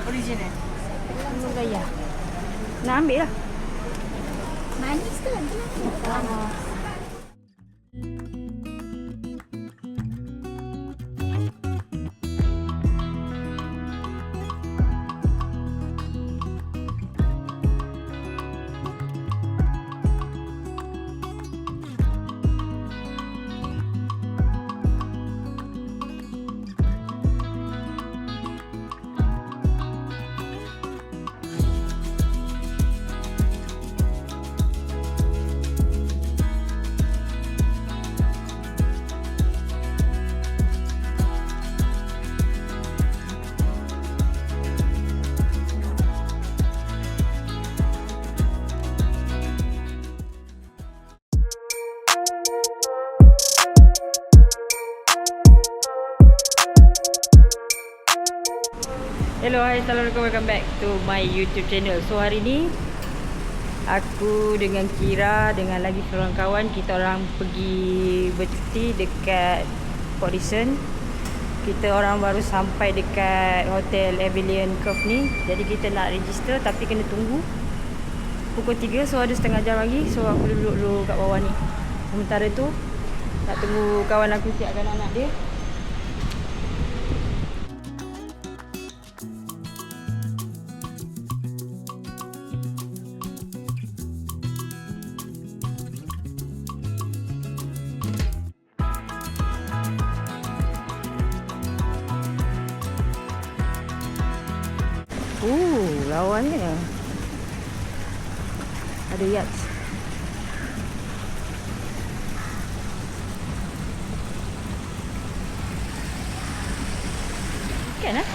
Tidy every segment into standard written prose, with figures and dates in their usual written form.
Original. Belum gaya. Nak ambil lah. Manis tu lagi lah. Hello, hai, assalamualaikum, welcome back to my YouTube channel. So hari ni aku dengan Kira dengan lagi seorang kawan, kita orang pergi bercuti dekat Port Dickson. Kita orang baru sampai dekat Hotel Avillion Cove ni. Jadi kita nak register tapi kena tunggu pukul 3. So ada setengah jam lagi. So aku duduk dulu kat bawah ni. Sementara tu nak tunggu kawan aku siapkan anak dia. Lawannya ada yacht. Kan ah?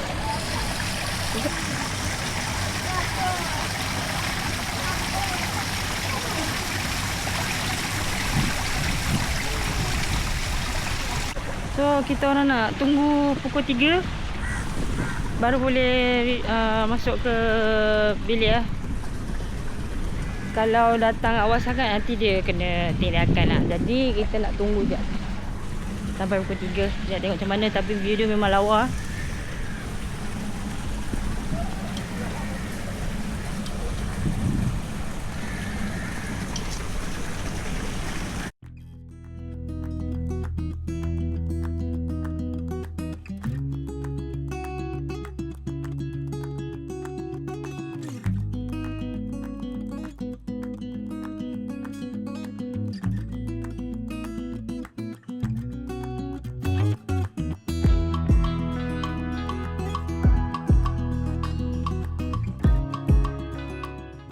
So kita orang nak tunggu pukul 3 baru boleh masuk ke bilik lah. Kalau datang awal sangat nanti dia kena tindakan lah. Jadi kita nak tunggu je sampai pukul 3. Sekejap tengok macam mana. Tapi view dia memang lawa.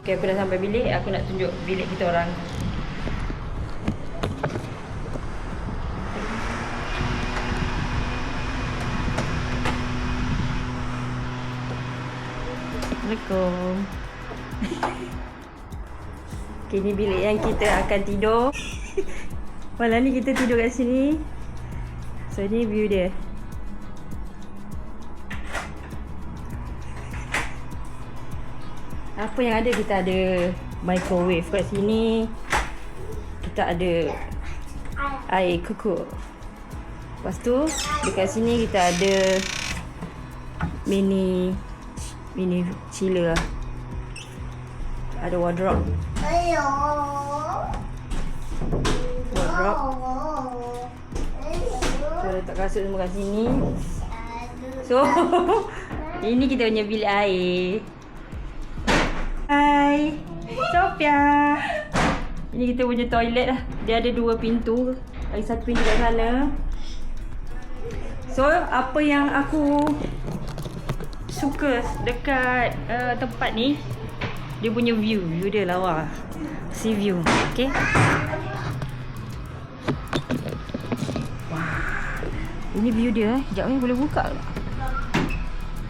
Okay, aku dah sampai bilik. Aku nak tunjuk bilik kita orang. Assalamualaikum. Okay, ni bilik yang kita akan tidur. Malam ni kita tidur kat sini. So ni view dia. Apa yang ada, kita ada microwave kat sini. Kita ada air kuku. Lepas tu dekat sini kita ada mini chiller. Ada wardrobe. So letak kasut semua kat sini. So ini kita punya bilik air. Hai Sophia. Ini kita punya toilet lah. Dia ada 2 pintu. Ada satu pintu kat sana. So apa yang aku suka dekat tempat ni, dia punya view. View dia lawa. Sea view. Okay. Wah, ini view dia. Sekejap ni boleh buka tak?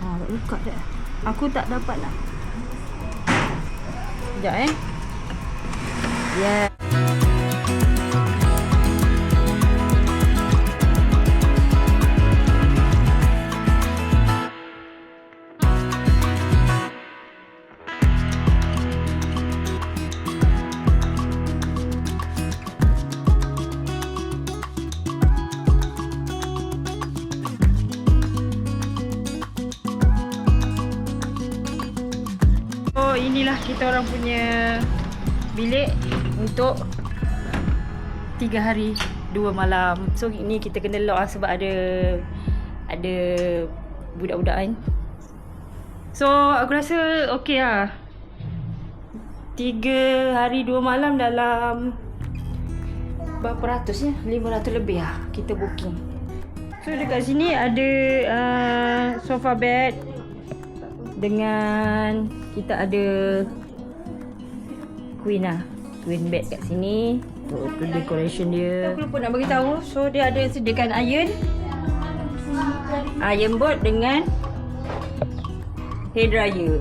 Tak buka tak? Aku tak dapat lah. Sekejap Yeah. inilah kita orang punya bilik untuk 3 hari 2 malam. So ini kita kena lock lah sebab ada budak-budak kan. So aku rasa okey lah. 3 hari 2 malam dalam berapa ratus ya? 500 lebih lah kita booking. So dekat sini ada sofa bed dengan kita ada queen bed kat sini. Tu decoration dia. Aku lupa nak bagi tahu. So dia ada sediakan iron board dengan hair dryer.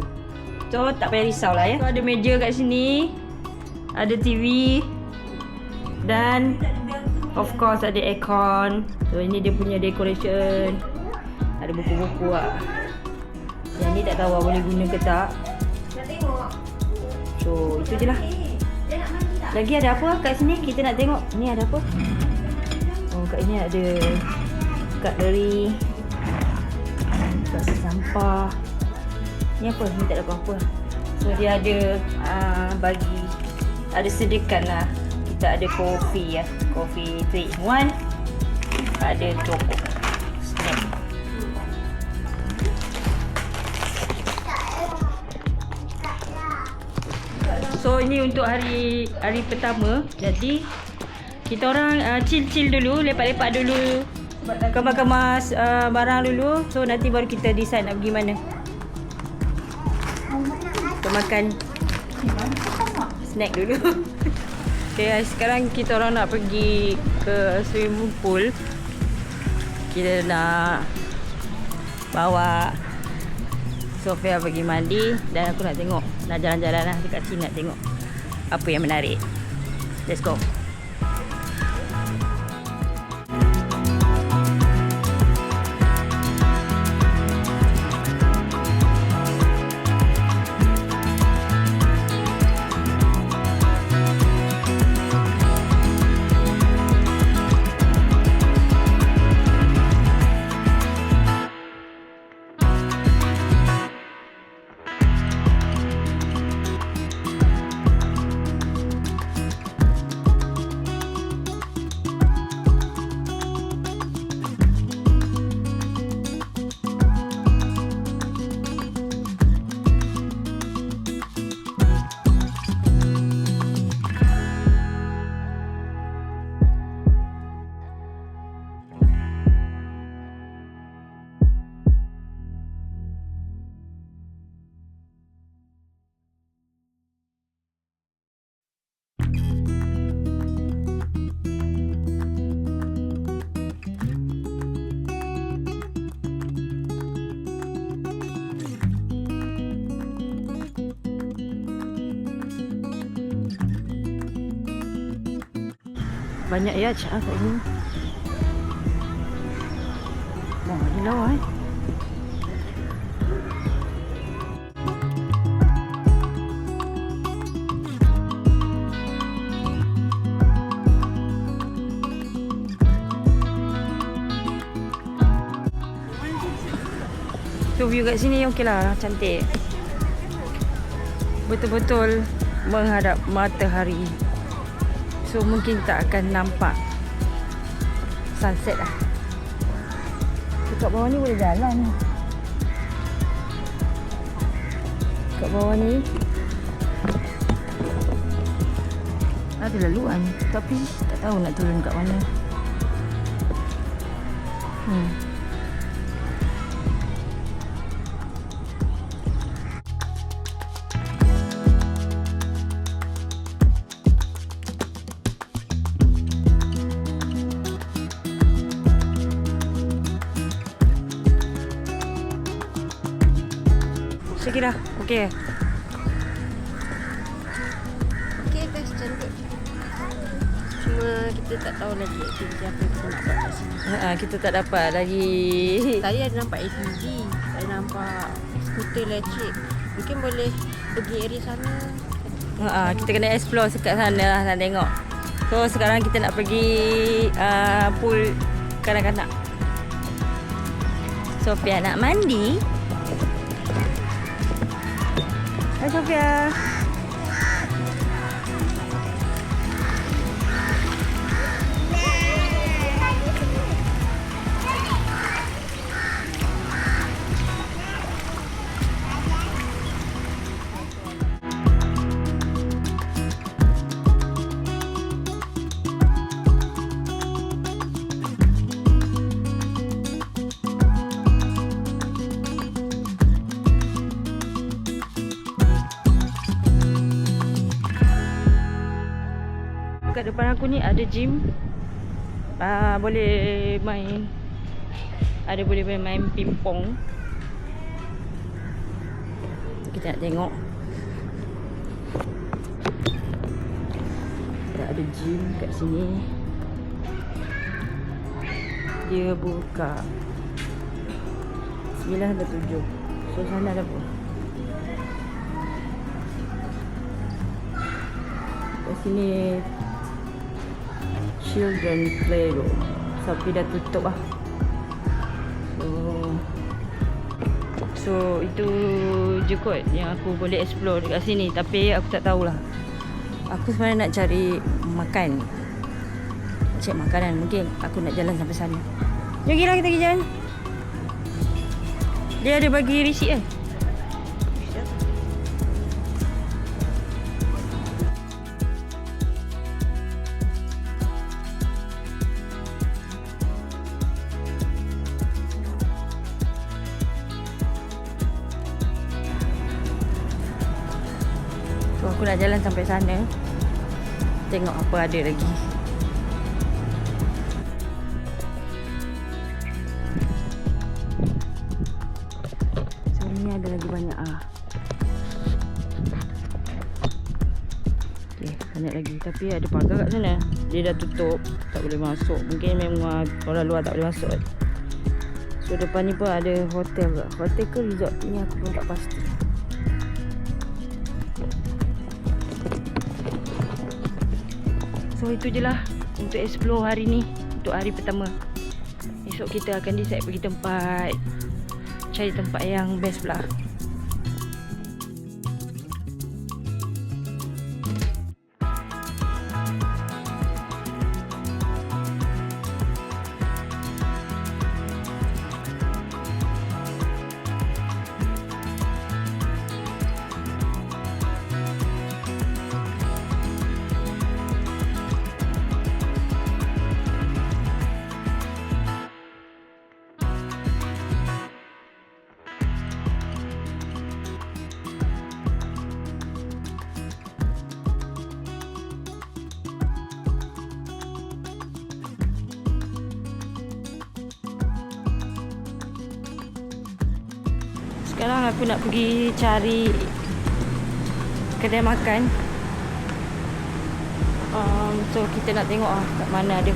So tak payah risau lah ya. So ada meja kat sini, ada TV dan of course ada aircon. So ini dia punya decoration. Ada buku-buku lah. Yang ni tak tahu boleh guna ke tak. So itu je lah. Lagi ada apa kat sini? Kita nak tengok. Ni ada apa? Oh, kat ini ada cutlery, basuh sampah. Ni apa? Ni tak ada apa-apa. So dia ada ada sediakan lah. Kita ada kopi ya. Kopi 3 in 1. Ada cokok. Snack. So ini untuk hari pertama. Jadi kita orang chill dulu, lepak-lepak dulu, kemas-kemas barang dulu. So nanti baru kita decide nak pergi mana. Kita makan snack dulu. Okay, sekarang kita orang nak pergi ke swimming pool. Kita nak bawa Sofia pergi mandi dan aku nak tengok, nak jalan-jalan lah dekat sini, nak tengok apa yang menarik. Let's go. Banyak ya kat sini. Wah, ada lawa So view kat sini okey lah, cantik. Betul-betul menghadap matahari. So mungkin tak akan nampak sunset lah. Dekat bawah ni boleh jalan. Dekat bawah ni ada laluan, tapi tak tahu nak turun kat mana. Saya kira okey. Okey guys, cantik. Cuma kita tak tahu lagi aktiviti apa kita nak buat kat sini. Kita tak dapat lagi. Tadi ada nampak ATV, ada nampak skuter elektrik. Mungkin boleh pergi area sana. Kita kena explore dekat sana lah, nak tengok. So sekarang kita nak pergi pool kanak-kanak. Sofia nak mandi. Hai Sofia. Kat depan aku ni ada gym. Boleh main. Boleh main pingpong. Kita nak tengok. Ada gym kat sini. Dia buka 9 atau 7. So sana ada apa? Kat sini children playroom. Tapi dah tutup lah. So itu je kot yang aku boleh explore dekat sini. Tapi aku tak tahulah. Aku sebenarnya nak cari makan. Cek makanan. Mungkin aku nak jalan sampai sana. Jom pergilah kita pergi jalan. Dia ada bagi receipt kan? So aku nak jalan sampai sana. Tengok apa ada lagi. So ni ada lagi banyak Okay, banyak lagi. Tapi ada pagar kat sana. Dia dah tutup. Tak boleh masuk. Mungkin memang orang luar tak boleh masuk. So depan ni pun ada hotel ke. Hotel ke resort ni aku pun tak pasti. So itu je lah untuk explore hari ni. Untuk hari pertama. Esok kita akan decide pergi tempat. Cari tempat yang best pula. Sekarang aku nak pergi cari kedai makan. So kita nak tengok kat mana ada.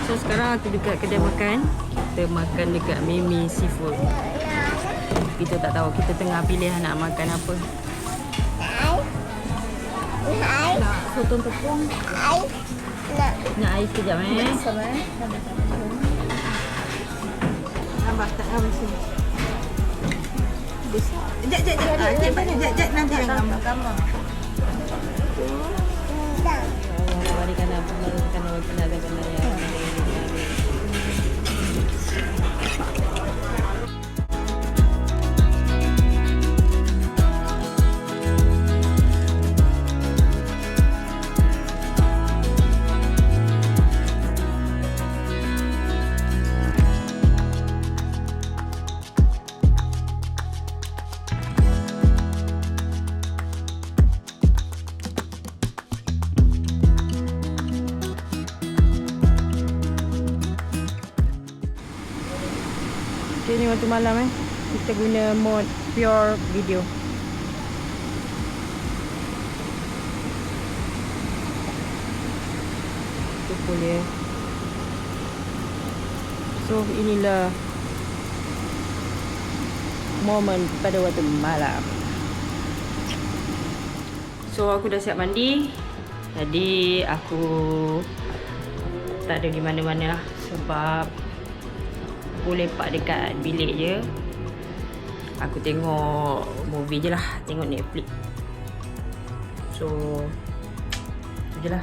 So sekarang aku dekat kedai makan. Kita makan dekat Mimi Seafood. Kita tak tahu, kita tengah pilih nak makan apa. Nak sotong tepung. Nak ais kejap Nampak tak habis ni. Besar. Jap nanti gambar. Balikan apa ada kena ya. Okay, ni waktu malam kita guna mode pure video. beautiful ya. So inilah momen pada waktu malam. So aku dah siap mandi. Jadi aku tak ada di mana-mana lah, sebab aku lepak dekat bilik je. Aku tengok movie je lah, tengok Netflix. So tu je lah.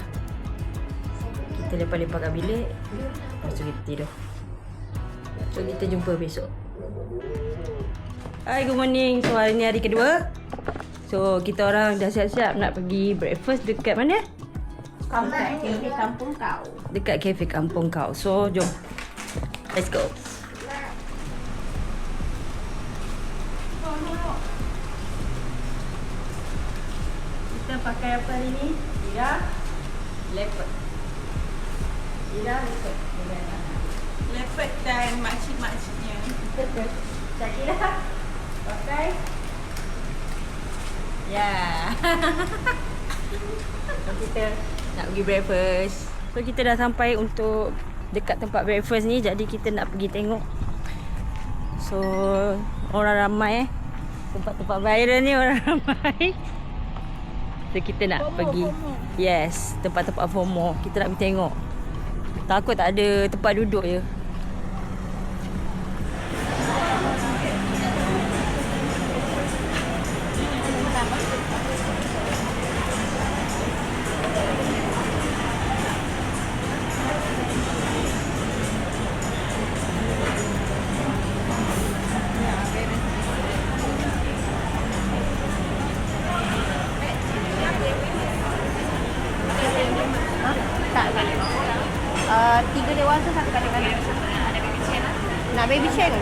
Kita lepak-lepak kat bilik, lepas tu kita tidur. So kita jumpa besok. Hai, good morning. So hari ni hari kedua. So kita orang dah siap-siap nak pergi breakfast dekat mana? Dekat kafe kampung kau. Dekat kafe kampung kau. So jom, let's go. Kita pakai apa hari ni? Ira, leopard. Ira, leopard. Leopard dan makcik-makciknya. Syakira pakai. Ya. So kita nak pergi breakfast. So kita dah sampai untuk dekat tempat breakfast ni. Jadi kita nak pergi tengok. So orang ramai tempat-tempat viral ni orang ramai. So kita nak pergi. Yes, tempat-tempat FOMO. Kita nak pergi tengok. Takut tak ada tempat duduk je. Tiga dewasa, satu kanak-kanak. Ada baby chair lah. Nak baby chair ke?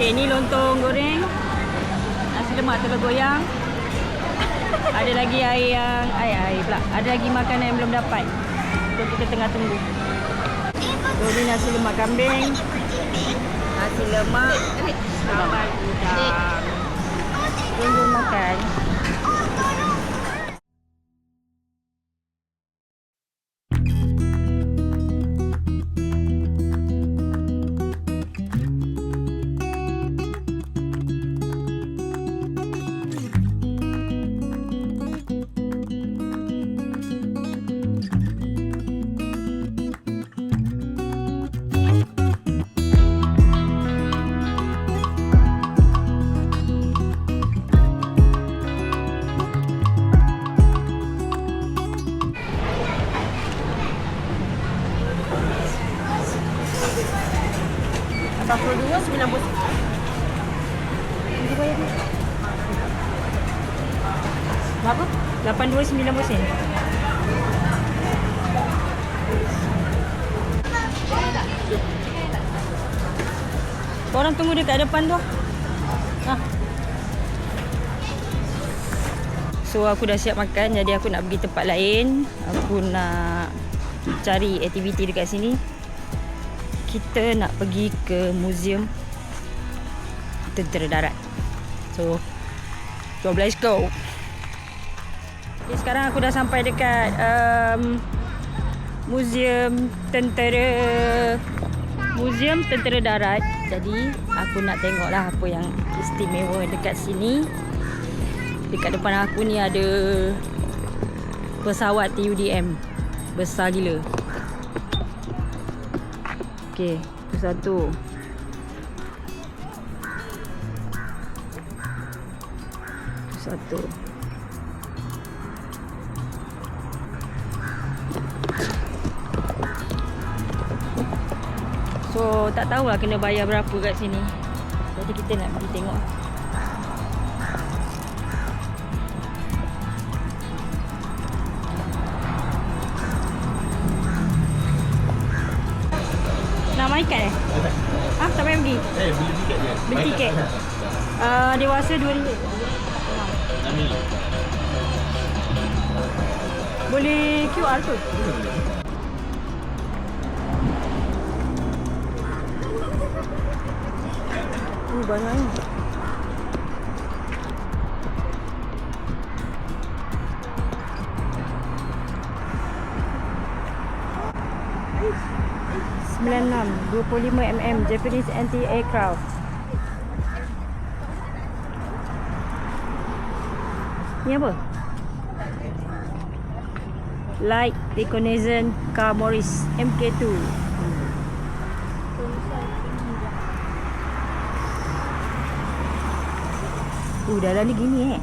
Okay, ni lontong goreng, nasi lemak telur goyang. Ada lagi air pula. Ada lagi makanan yang belum dapat. So kita tengah tunggu. So ni nasi lemak kambing, nasi lemak sambal udang. Jom makan. Berapa? 82.90 sen. Korang tunggu dekat depan tu. Ha. So aku dah siap makan, jadi aku nak pergi tempat lain. Aku nak cari aktiviti dekat sini. Kita nak pergi ke museum tentera darat. So, jom let's go. Okay, sekarang aku dah sampai dekat Museum Tentera Darat. Jadi aku nak tengoklah apa yang istimewa dekat sini. Dekat depan aku ni ada pesawat TUDM. Besar gila. Okey, itu satu. Itu satu. So, tak tahulah kena bayar berapa kat sini. Jadi kita nak pergi tengok. Nak main ikan Ah, tak payah pergi? Beli tiket je. Beli tiket. Dewasa RM2. Boleh QR tu? Banyaknya. $96, 25mm Japanese anti-aircraft. Ni apa? Light reconnaissance car Morris MK2. Dalam ni gini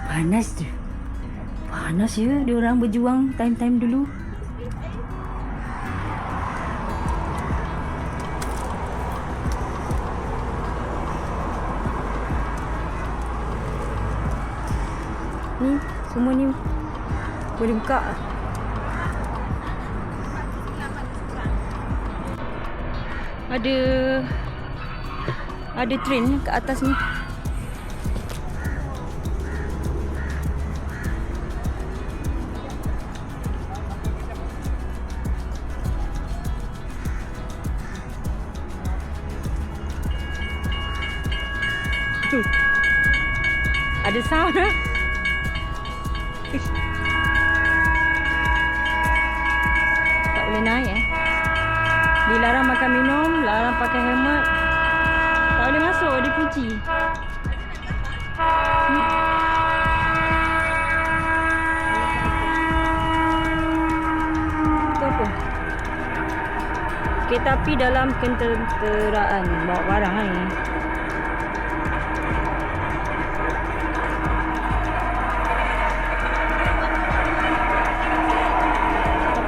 panas tu. Panas ya, dia orang berjuang time-time dulu. Ni semua ni boleh buka. Ada train kat atas ni. Ada sound lah. Tak boleh naik Dilarang makan minum, larang pakai helmet. Tak boleh masuk, dikunci. Itu apa? Kereta api dalam ketenteraan. Bawa barang lah ni.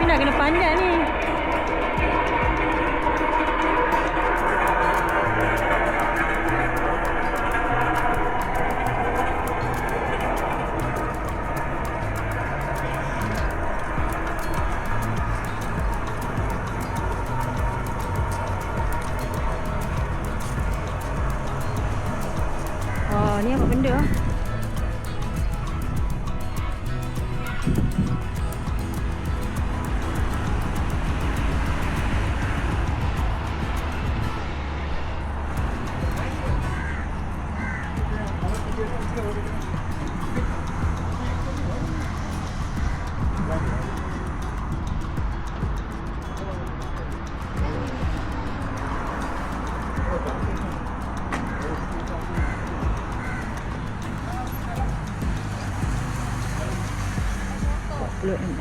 Nak kena panjat ni. Oh, ni apa benda ah?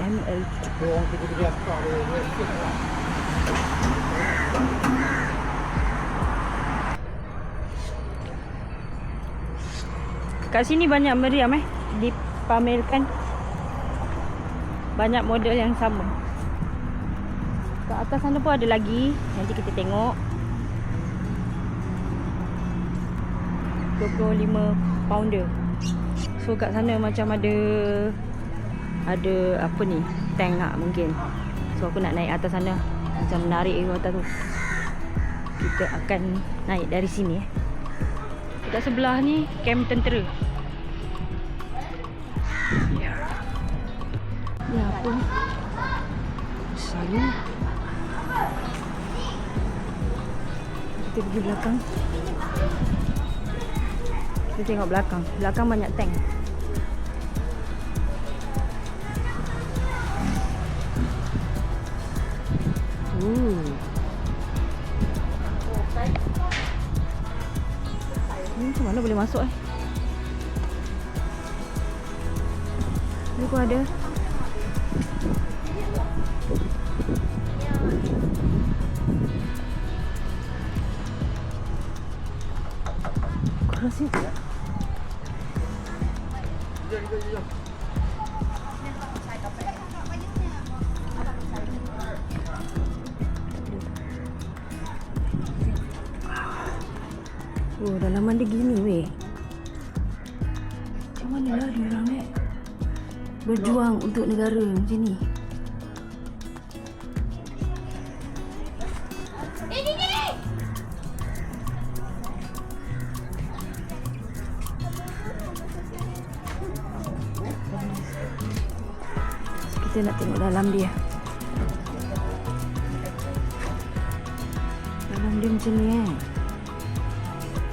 ml. Kat sini banyak meriam dipamerkan. Banyak model yang sama. Kat atas sana pun ada lagi. Nanti kita tengok. 25 pounder. So kat sana macam ada apa ni, tank lah mungkin. So aku nak naik atas sana. Macam menarik ke atas tu. Kita akan naik dari sini. Dekat sebelah ni kem tentera. Ya. Ni apa ni? Besarnya. Kita pergi belakang. Kita tengok belakang. Belakang banyak tank. Ni macam mana boleh masuk Ni pun ada. Keras ni. Oh, dalaman dia gini weh. Macam mana lah diorang berjuang untuk negara macam ni. Kita nak tengok dalam dia. Dalam dia macam ni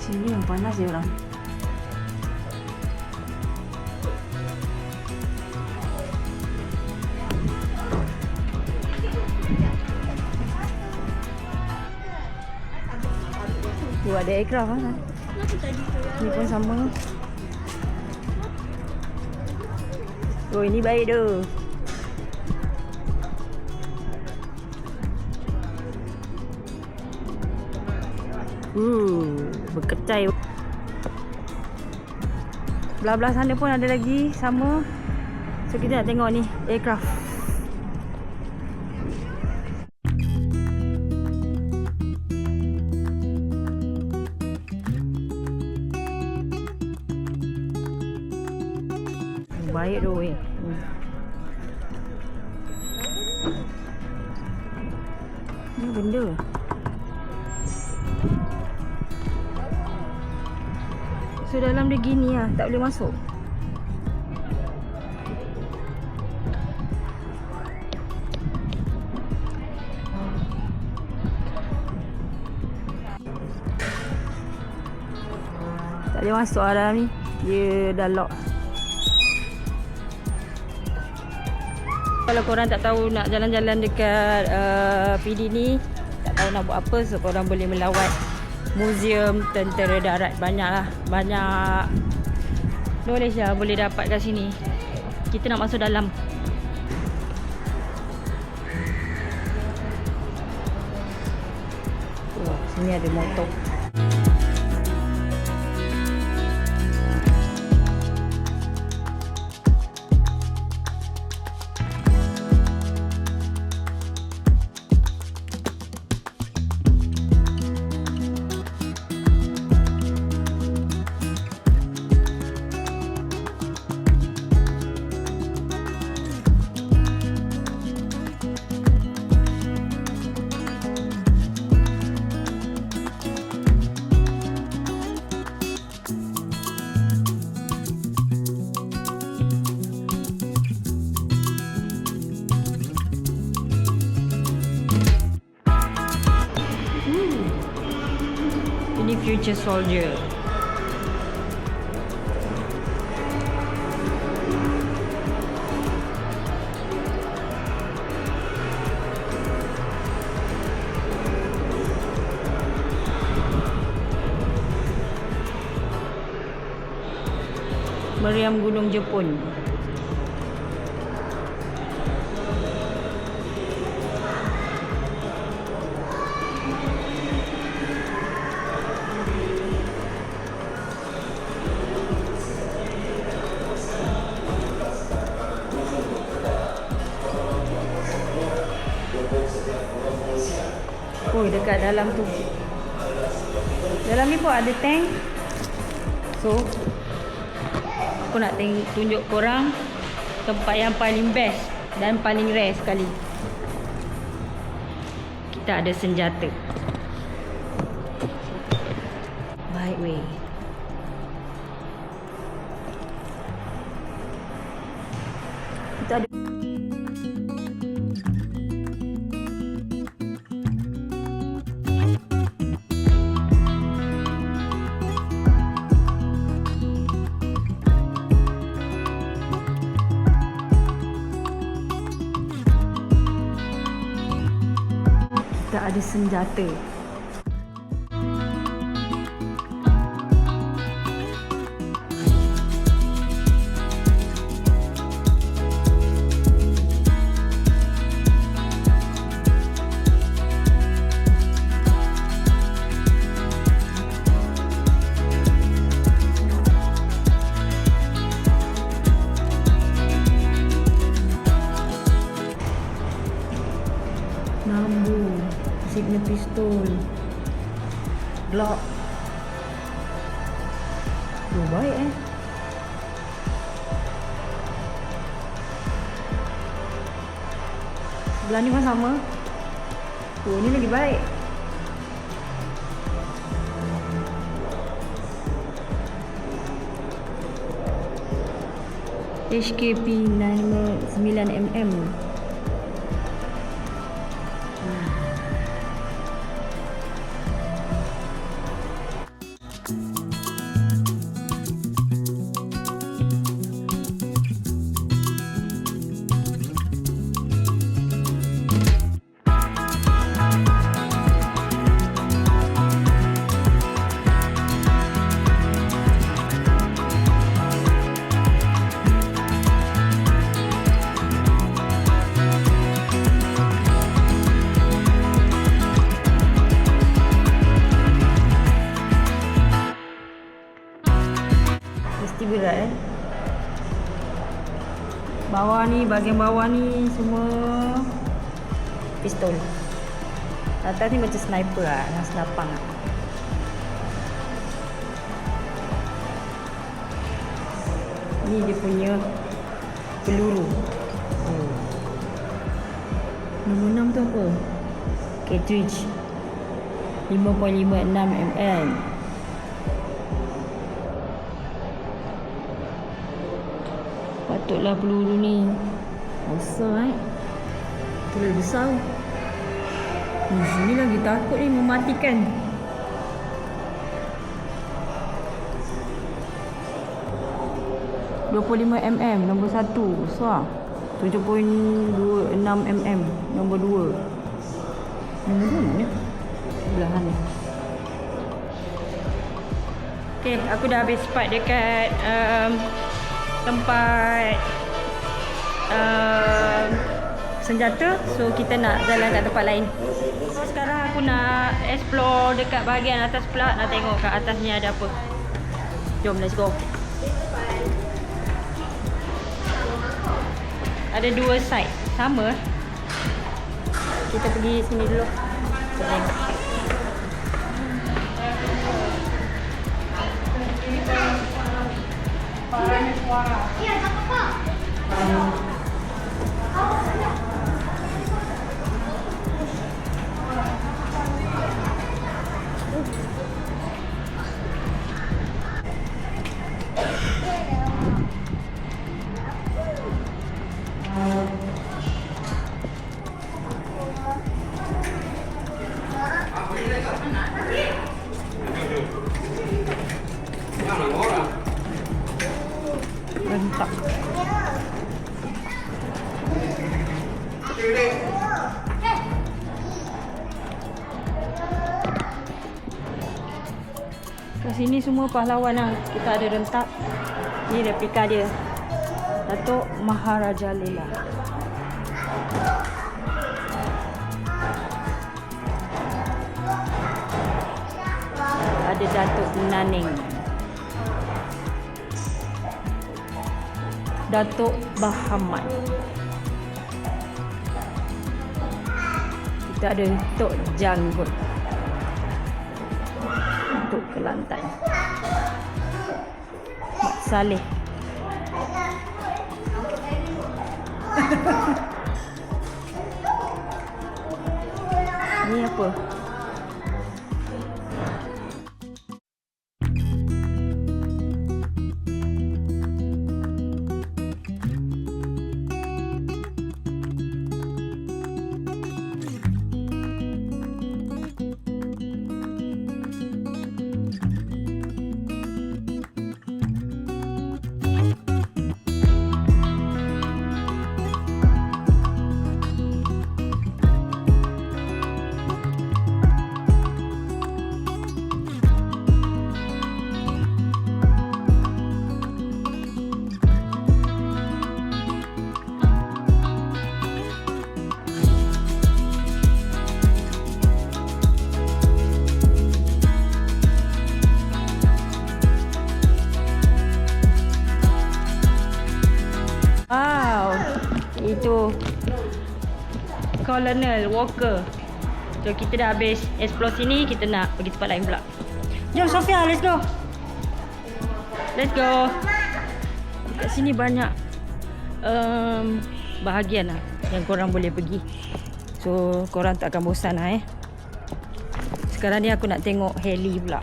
Sini yang panas dia orang. Tu ada aircraft kan? Ni pun sama. Oh, ini baik tu. Berkecai. Belah-belah sana pun ada lagi sama. So kita nak tengok ni aircraft. Baik tu weh. Ni benda. So dalam dia gini lah, tak boleh masuk. Tak boleh masuk lah dalam ni. Dia dah lock. Kalau korang tak tahu nak jalan-jalan dekat PD ni, tak tahu nak buat apa, so korang boleh melawat Museum Tentera Darat. Banyak knowledge lah boleh dapat kat sini. Kita nak masuk dalam. Oh, sini ada motor. Ini Future Soldier. Meriam Gunung Jepun. Oh, dekat dalam tu. Dalam ni pun ada tank. So, aku nak tunjuk korang tempat yang paling best dan paling rare sekali. Kita ada senjata. Baik weh. Kita ada ada senjata. Nambu, signal pistol, Glock. Baik Sebelah ni pun sama. Ni lagi baik. HKP 9mm. Mesti berat Bawah ni, bahagian bawah ni semua pistol. Atas ni macam sniper lah, dengan senapang lah. Ni dia punya peluru. Nombor 6 tu apa? Cartridge 5.56mm. Patutlah peluru ni besar terlalu besar. Sini lagi takut ni mematikan. .25mm nombor 1 besar. 7.26mm nombor 2. Nombor 2 mana? Belahan ni. Okay, aku dah habis part dekat tempat senjata. So kita nak jalan kat tempat lain. So sekarang aku nak explore dekat bahagian atas pula. Nak tengok kat atas ni ada apa. Jom, let's go. Ada 2 side sama. Kita pergi sini dulu. Iya, tak apa. Rentak. Kat sini semua pahlawan lah. Kita ada rentak. Ni replika dia. Datuk Maharaja Lela. Ada Datuk Naning. Datuk Bahamat. Kita ada Tok Janggut. Tok Kelantan. Mak Saleh. Ni apa? Colonel Walker. So kita dah habis explore sini, kita nak pergi tempat lain pula. Jom Sofia, let's go. Let's go. Kat sini banyak bahagian lah yang korang boleh pergi. So korang tak akan bosan lah Sekarang ni aku nak tengok heli pula.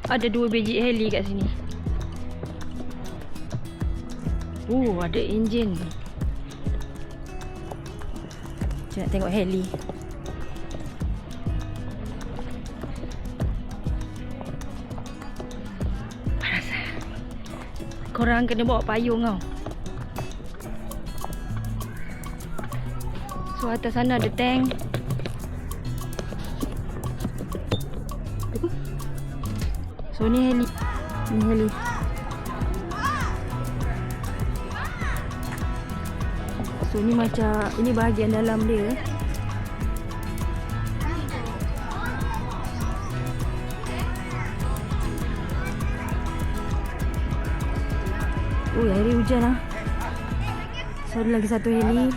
Ada 2 biji heli kat sini. Ada enjin. Nak tengok heli. Panas. Korang kena bawa payung tau. So atas sana ada tank. So ni heli. Ni heli. So ni macam, ini bahagian dalam dia. Hari hujan lah. So ada lagi satu heli.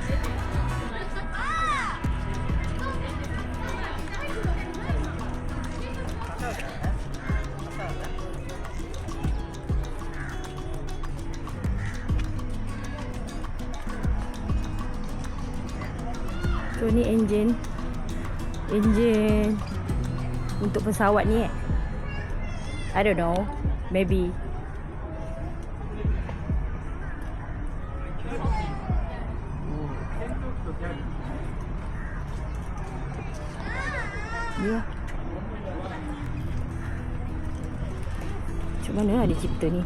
So ni enjin untuk pesawat ni I don't know, maybe. Ya. Macam mana lah dia cipta ni?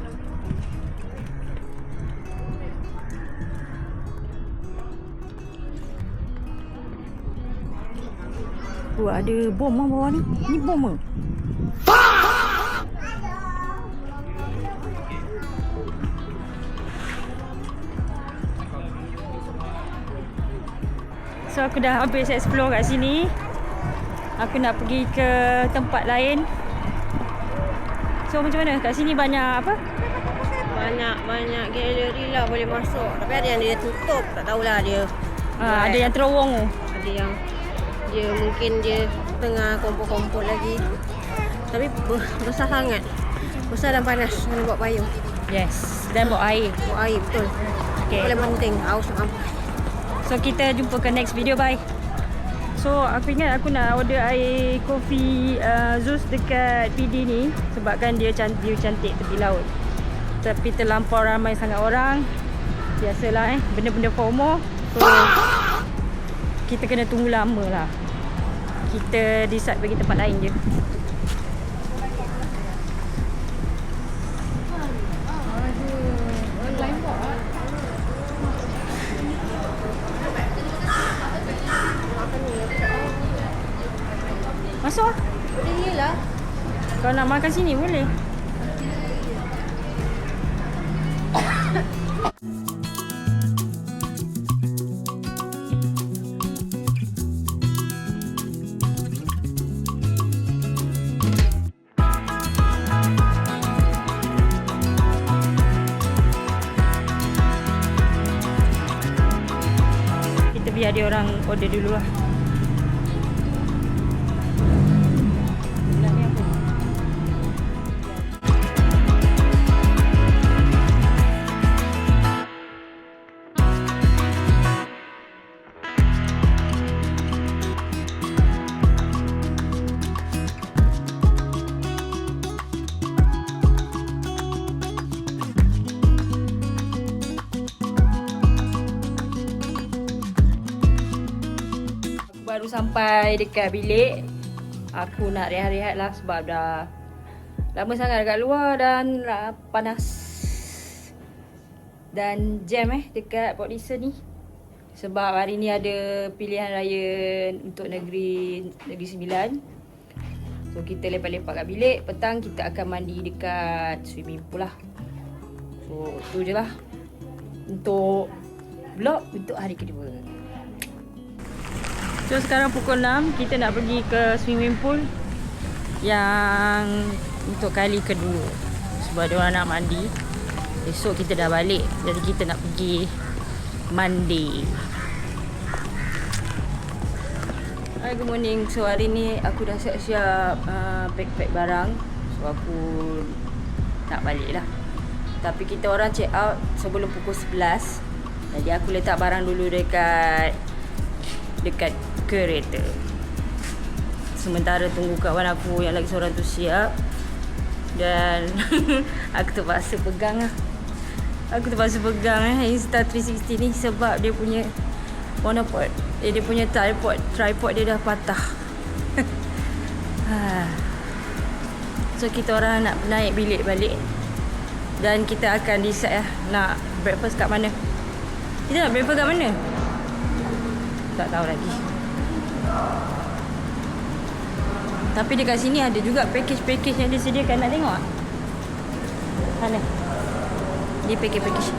Ada bom lah bawah ni. Ni bom ke? So aku dah habis explore kat sini. Aku nak pergi ke tempat lain. So macam mana? Kat sini banyak apa? Banyak galeri lah boleh masuk. Tapi ada yang dia tutup, tak tahulah dia. Ada yang terowong tu. Ada yang dia mungkin dia tengah kompor-kompor lagi. Tapi besar sangat. Besar dan panas. Kena buat payung. Yes. Dan bawa air. Bawa air, betul. Okay. Paling penting, haus nak sampai. So kita jumpa ke next video. Bye. So aku ingat aku nak order air kopi Zeus dekat PD ni. Sebabkan dia cantik tepi laut. Tapi terlampau ramai sangat orang. Biasalah benda-benda FOMO. So kita kena tunggu lama lah. Kita decide pergi tempat lain je. Masuk lah. Boleh lah. Kalau nak makan sini boleh. Kita biar dia orang order dulu lah. Baru sampai dekat bilik. Aku nak rehat-rehat lah sebab dah lama sangat dekat luar dan panas. Dan jam dekat Port Dickson ni. Sebab hari ni ada pilihan raya untuk Negeri Sembilan. So kita lepak-lepak kat bilik. Petang kita akan mandi dekat swimming pool lah. So tu je lah untuk vlog untuk hari kedua. So sekarang pukul 6, kita nak pergi ke swimming pool yang untuk kali kedua. Sebab dia orang nak mandi. Esok kita dah balik. Jadi kita nak pergi mandi. Hai, good morning. So hari ni aku dah siap-siap pack barang. So aku nak balik lah. Tapi kita orang check out sebelum pukul 11. Jadi aku letak barang dulu dekat kereta. Sementara tunggu kawan aku yang lagi seorang tu siap. Dan aku terpaksa pegang lah. Insta360 ni sebab dia punya monopod, dia punya tripod dia dah patah. So kita orang nak naik bilik balik. Dan kita akan decide lah nak breakfast kat mana. Kita nak breakfast kat mana? Tak tahu lagi. Tapi dekat sini ada juga package yang disediakan. Nak tengok tak? Mana? Ni package.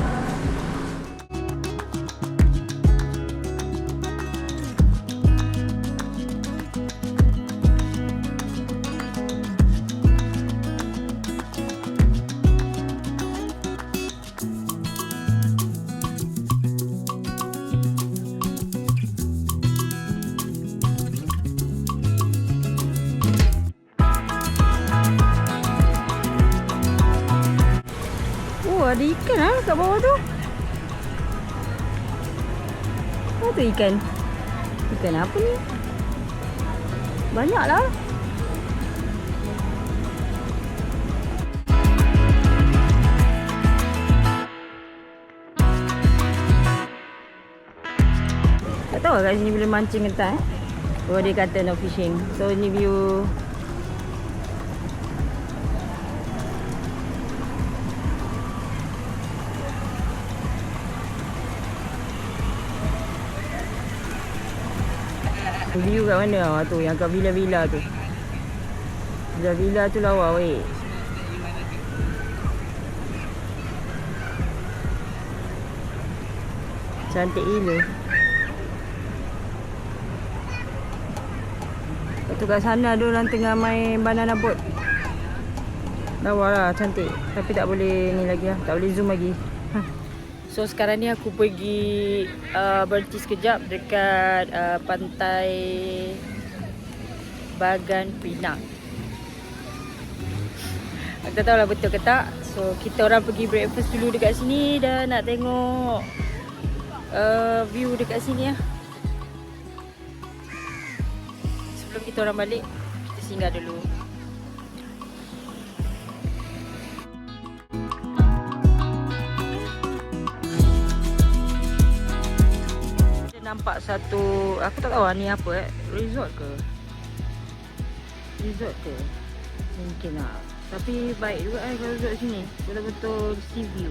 Ada ikan lah kat bawah tu. Apa tu ikan? Ikan apa ni? Banyak lah. Tak tahu kat sini boleh mancing ke tak. Oh, dia kata no fishing. So ni view. View kat mana tu? Yang kat villa-villa tu. Villa-villa tu lawa weh. Cantik gila. Lepas tu kat sana ada orang tengah main banana boat. Lawa lah, cantik. Tapi tak boleh ni lagi lah. Tak boleh zoom lagi. So sekarang ni aku pergi berhenti sekejap dekat pantai Bagan Pinang. Aku tak tahulah betul ke tak. So kita orang pergi breakfast dulu dekat sini dan nak tengok view dekat sini lah. Sebelum kita orang balik, kita singgah dulu. Nampak satu, aku tak tahu ni apa resort ke mungkin lah. Tapi baik juga kalau resort sini, betul-betul sea view.